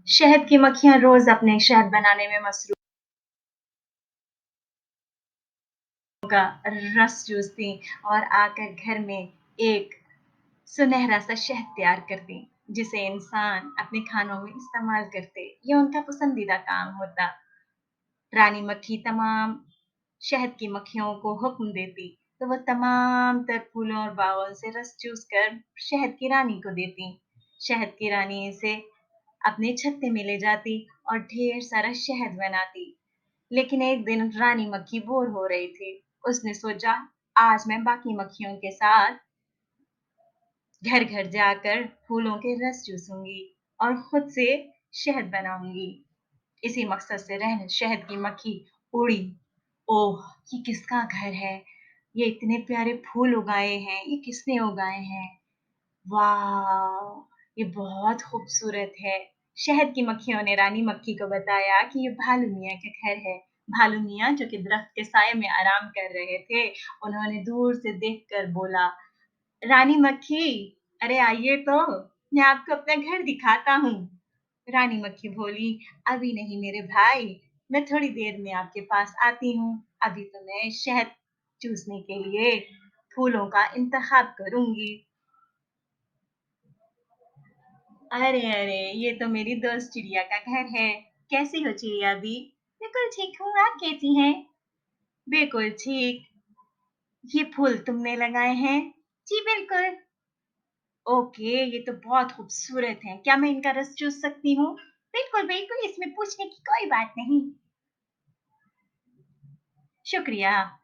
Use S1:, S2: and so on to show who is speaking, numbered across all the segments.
S1: शहद की मक्खियाँ रोज़ अपने शहद बनाने में मसरूफ़ का रस चूसतीं और आकर घर में एक सुनहरा सा शहद तैयार करतीं, जिसे इंसान अपने खानों में इस्तेमाल करते। ये उनका पसंदीदा काम होता। रानी मक्खी तमाम शहद की मक्खियों को हुक्म देती, तो वो तमाम तर फूलों और बागों से रस चूस कर शहद की रानी को देती। शहद की रानी इसे अपने छत्ते में ले जाती और ढेर सारा शहद बनाती। लेकिन एक दिन रानी मक्खी बोर हो रही थी। उसने सोचा, आज मैं बाकी मक्खियों के साथ घर घर जाकर फूलों के रस चूसूंगी और खुद से शहद बनाऊंगी। इसी मकसद से रह शहद की मक्खी उड़ी। ओह! ये किसका घर है? ये इतने प्यारे फूल उगाए हैं, ये किसने उगाए हैं? वाह! ये बहुत खूबसूरत है। शहद की मक्खियों ने रानी मक्खी को बताया कि ये भालू मियाँ का घर है। भालू मियाँ जो कि दरख्त के साए में आराम कर रहे थे, उन्होंने दूर से देखकर बोला, रानी मक्खी, अरे आइए तो, मैं आपको अपना घर दिखाता हूँ। रानी मक्खी बोली, अभी नहीं मेरे भाई, मैं थोड़ी देर में आपके पास आती हूँ। अभी तो मैं शहद चूसने के लिए फूलों का इंतखाब करूँगी। अरे अरे, ये तो मेरी दोस्त चिड़िया का घर है। कैसी हो चिड़िया दी? बिल्कुल ठीक हूँ, आप कैसी हैं? बिल्कुल ठीक। ये फूल तुमने लगाए हैं? जी बिल्कुल। ओके, ये तो बहुत खूबसूरत हैं। क्या मैं इनका रस चूस सकती हूँ? बिल्कुल बिल्कुल, इसमें पूछने की कोई बात नहीं। शुक्रिया।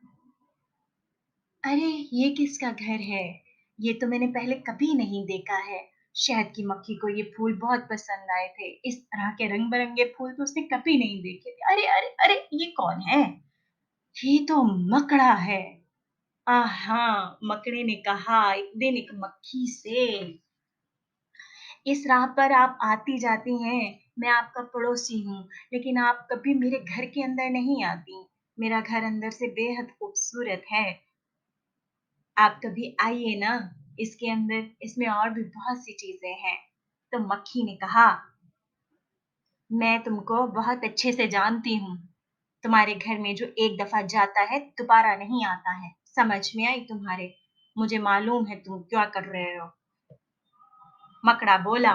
S1: अरे, ये किसका घर है? ये तो मैंने पहले कभी नहीं देखा है। शहद की मक्खी को ये फूल बहुत पसंद आए थे। इस तरह के रंग-बिरंगे फूल तो उसने कभी नहीं देखे थे। अरे, अरे, अरे! ये कौन है? ये तो मकड़ा है। हाँ, मकड़े ने कहा एक दिन एक मक्खी से, इस राह पर आप आती-जाती हैं, मैं आपका पड़ोसी हूँ, लेकिन आप कभी मेरे घर के अंदर नहीं आती। मेरा घर अंदर से बेहद खूबसूरत है। आप कभी आइए ना, इसके अंदर इसमें और भी बहुत सी चीज़ें हैं। तो मक्खी ने कहा, मैं तुमको बहुत अच्छे से जानती हूँ। तुम्हारे घर में जो एक दफ़ा जाता है, दोबारा नहीं आता है। समझ में आई तुम्हारे? मुझे मालूम है तुम क्या कर रहे हो। मकड़ा बोला,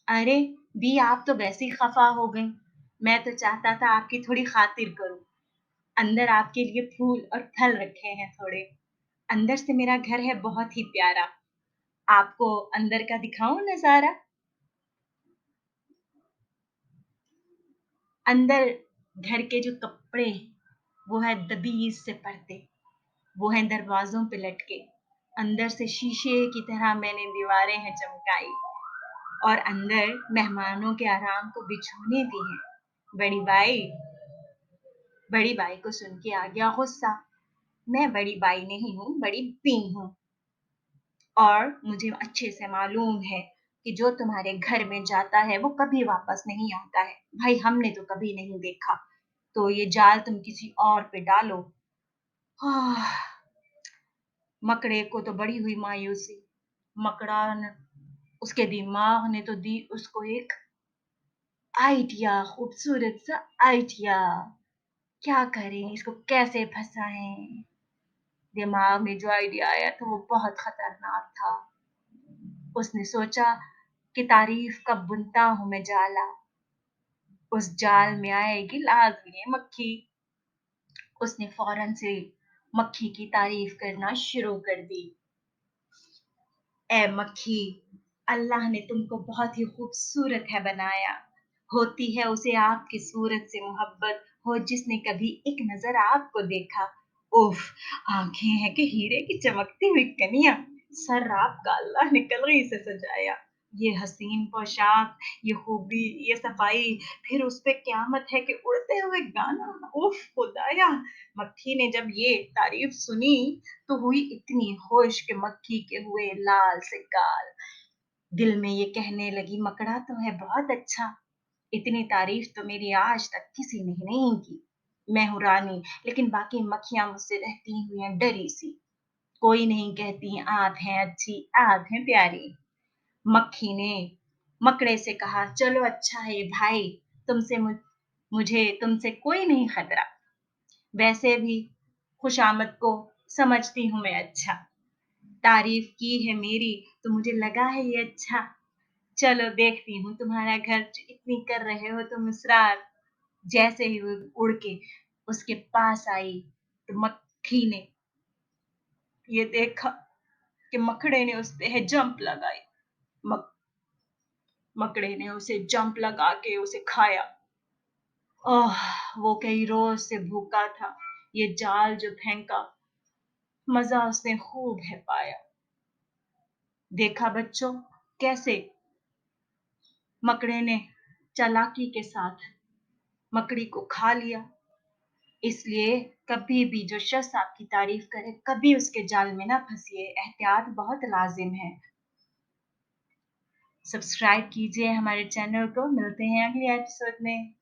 S1: अरे! दी आप तो वैसे ही ख़फ़ा हो गईं। मैं तो चाहता था आपकी थोड़ी ख़ातिर करूँ। अंदर आपके लिए फूल और फल रखे हैं थोड़े। अंदर से मेरा घर है बहुत ही प्यारा। आपको अंदर का दिखाऊँ नज़ारा? अंदर घर के जो कपड़े, वो है दबीज़ से पर्दे, वो हैं दरवाज़ों पे लटके। अंदर से शीशे की तरह मैंने दीवारें हैं चमकाई और अंदर मेहमानों के आराम को बिछौने भी हैं। बड़ी बाई बड़ी बाई को सुन के आ गया गुस्सा। मैं बड़ी बाई नहीं हूँ, बड़ी बी हूँ और मुझे अच्छे से मालूम है कि जो तुम्हारे घर में जाता है, वो कभी वापस नहीं आता है। भाई हमने तो कभी नहीं देखा, तो ये जाल तुम किसी और पे डालो। आह, मकड़े को तो बड़ी हुई मायूसी। मकड़ा न उसके दिमाग ने तो दी उसको एक आइडिया, खूबसूरत सा आइडिया। क्या करें, इसको कैसे फँसाएँ? दिमाग में जो आइडिया आया था वो बहुत खतरनाक था। उसने सोचा कि तारीफ कब बुनता हूँ मैं जाला, उस जाल में आएगी लाज़मी मक्खी। उसने फौरन से मक्खी की तारीफ करना शुरू कर दी। ए मक्खी, अल्लाह ने तुमको बहुत ही खूबसूरत है बनाया। होती है उसे आपकी सूरत से मोहब्बत, हो जिसने कभी एक नज़र आपको देखा। उफ़! आँखें हैं कि हीरे की चमकती हुई कनियाँ, सर आपका अल्लाह ने कलगी से सजाया। ये हसीन पोशाक, ये खूबी, ये सफाई, फिर उस पे क़यामत है कि उड़ते हुए गाना। उफ़ खुदाया! मक्खी ने जब ये तारीफ़ सुनी तो हुई इतनी खुश कि मक्खी के हुए लाल से गाल। दिल में ये कहने लगी, मकड़ा तो है बहुत अच्छा, इतनी तारीफ तो मेरी आज तक किसी ने नहीं की। मैं हूँ रानी, लेकिन बाकी मक्खियाँ मुझसे रहती हुई हैं डरी सी। कोई नहीं कहती आप हैं अच्छी, आप हैं प्यारी। मक्खी ने मकड़े से कहा, चलो अच्छा है भाई, मुझे तुमसे कोई नहीं खतरा, वैसे भी खुशामद को समझती हूँ मैं अच्छा, तारीफ की है मेरी तो मुझे लगा है ये अच्छा, चलो देखती हूँ तुम्हारा घर जो इतनी कर रहे हो तुम इसरार। जैसे ही वो उड़ के उसके पास आई तो मक्खी ने ये देखा कि मकड़े ने उस पे है जंप लगाई। मक, मकड़े ने उसे जंप लगा के उसे खाया। ओह, वो कई रोज से भूखा था, ये जाल जो फेंका मजा उसने खूब है पाया। देखा बच्चों कैसे मकड़े ने चालाकी के साथ मकड़ी को खा लिया। इसलिए कभी भी जो शख्स आपकी तारीफ करे कभी उसके जाल में ना फंसिए, एहतियात बहुत लाजिम है। सब्सक्राइब कीजिए हमारे चैनल को, मिलते हैं अगले एपिसोड में।